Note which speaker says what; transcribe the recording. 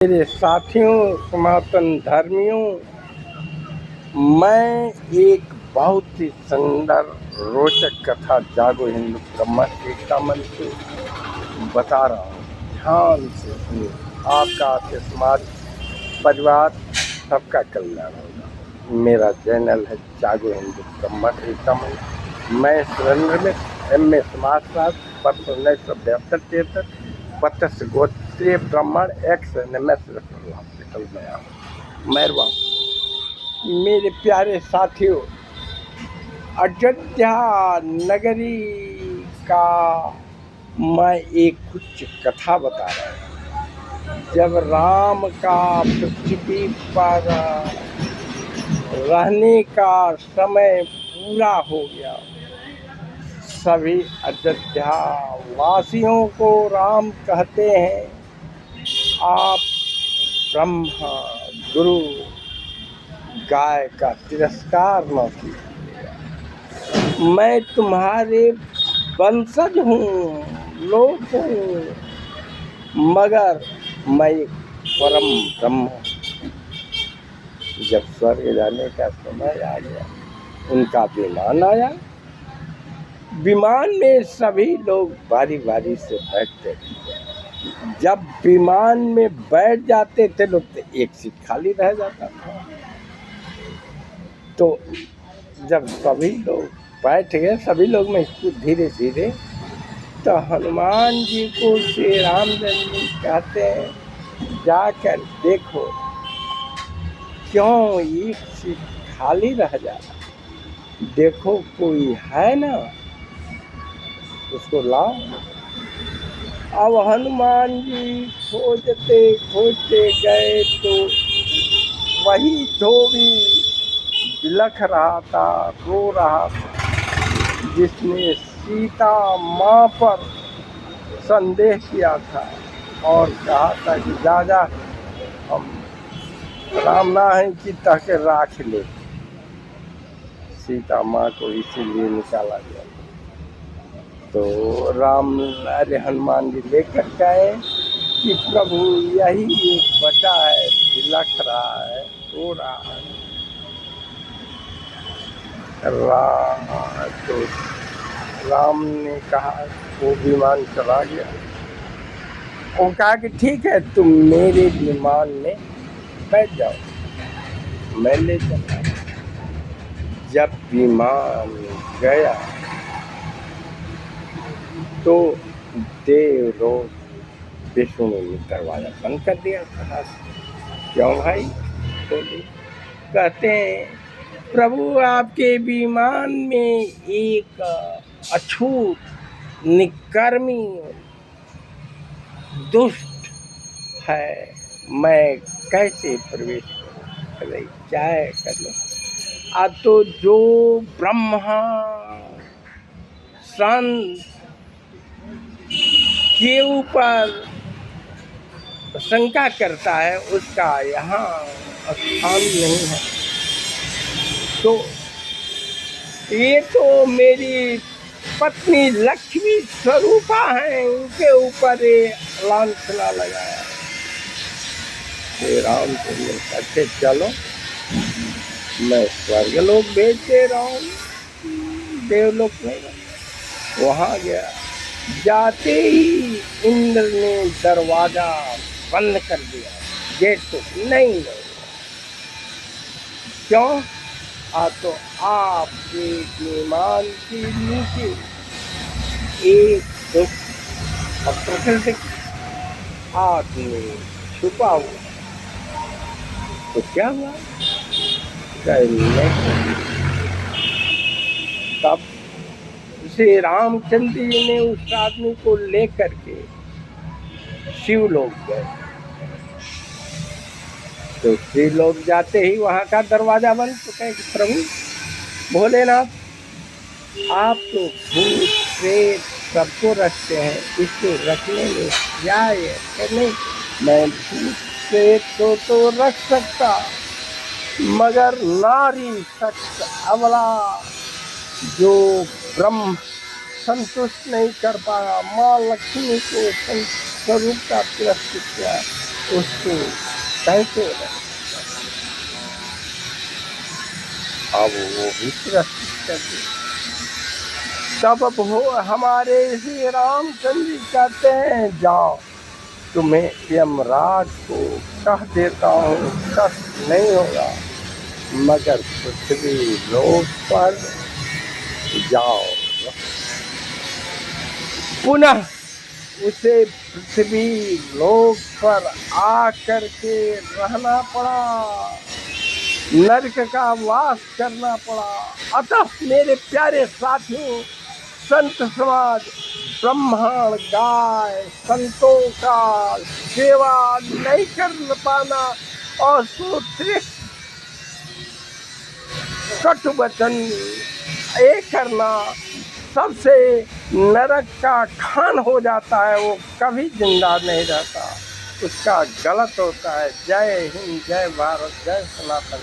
Speaker 1: मेरे साथियों, सनातन धर्मियों, मैं एक बहुत ही सुंदर रोचक कथा जागो हिंदू ब्रह्म एकता मन से बता रहा हूँ। ध्यान से सुनिए। आपका, आपके समाज, परिवार, सबका कल्याण होगा। मेरा चैनल है जागो हिंदू ब्रह्म एकता मन। मैं सुरेंद्र मिश्र, MA समाजशास्त्र, वर्ष 1972-73, बत्तीस गोत्रीय ब्राह्मण, XNMS रेफरल हॉस्पिटल में हूँ। मेहरबा मेरे प्यारे साथियों, अयोध्या नगरी का मैं एक कुछ कथा बता रहा हूँ। जब राम का पृथ्वी पर रहने का समय पूरा हो गया, सभी अयोध्या वासियों को राम कहते हैं, आप ब्रह्मा गुरु गाय का तिरस्कार न कीजिएगा। मैं तुम्हारे वंशज हूँ, लोग हूँ, मगर मैं परम ब्रह्म। जब स्वर्ग जाने का समय आ गया, उनका विमान आया। विमान में सभी लोग बारी बारी से बैठते थे। जब विमान में बैठ जाते थे लोग, तो एक सीट खाली रह जाता था। तो जब सभी लोग बैठ गए, सभी लोग में धीरे धीरे, तो हनुमान जी को श्री रामचंद्र जी कहते हैं, जाकर देखो क्यों एक सीट खाली रह जा रहा, देखो कोई है ना, उसको लाओ। अब हनुमान जी खोजते खोजते गए तो वही धोबी बिलख रहा था, रो रहा था, जिसने सीता माँ पर संदेह किया था और कहा था कि राजा हम राम ना है कि तहके राख ले। सीता माँ को इसीलिए निकाला गया। तो हनुमान जी लेकर गए कि प्रभु यही एक बचा है, बिलख रहा है, रो रहा है। तो राम ने कहा, वो विमान चला गया। वो कहा कि ठीक है, तुम मेरे विमान में बैठ जाओ, मैं ले चला। जब विमान गया तो देवलोक विष्णु ने दरवाजा बंद कर दिया था। क्यों भाई? बोले, कहते हैं प्रभु आपके विमान में एक अछूत निकर्मी दुष्ट है, मैं कैसे प्रवेश करूं? क्या कर लो? तो जो ब्रह्मा संत के ऊपर शंका करता है, उसका यहाँ स्थान नहीं है। तो ये तो मेरी पत्नी लक्ष्मी स्वरूपा है, उनके ऊपर ये लांछना लगाया। राम चंद्र कहते, चलो मैं स्वर्गलोक भेज दे रहा हूँ, देवलोक में। वहाँ गया, जाते ही इंद्र ने दरवाजा बंद कर दिया, गेट तो नहीं लगा। क्यों? तो आपके विमान के नीचे एक दुष्ट अप्राकृतिक आदमी छुपा हुआ। तो क्या हुआ? तब श्री रामचंद्र जी ने उस आदमी को लेकर के शिवलोक गए। तो शिवलोक जाते ही वहाँ का दरवाजा बंद। तो कहे कि प्रभु भोलेनाथ, आप तो भूत प्रेत सबको रखते हैं, इसको रखने में क्या है? नहीं, मैं भूत प्रेत को तो रख सकता, मगर नारी शख्स अबला जो ब्रह्म संतुष्ट नहीं कर पाया, माँ लक्ष्मी को स्वरूप का तिरस्कृत किया, उसको कैसे रहे? अब वो भी सुरक्षित कर दिया। तब वो हमारे श्री रामचंद्र जी कहते हैं, जाओ तुम्हें यमराज को कह देता हूँ, कष्ट नहीं होगा, मगर पृथ्वी लोक पर जाओ। पुनः उसे पृथ्वी लोक पर आकर के रहना पड़ा, नरक का वास करना पड़ा। अतः मेरे प्यारे साथियों, संत समाज, ब्राह्मण गाय संतों का सेवा नहीं कर पाना और सुतृष्ट कटु वचन एक करना सबसे नरक का खान हो जाता है। वो कभी जिंदा नहीं रहता, उसका गलत होता है। जय हिंद, जय भारत, जय सनातन।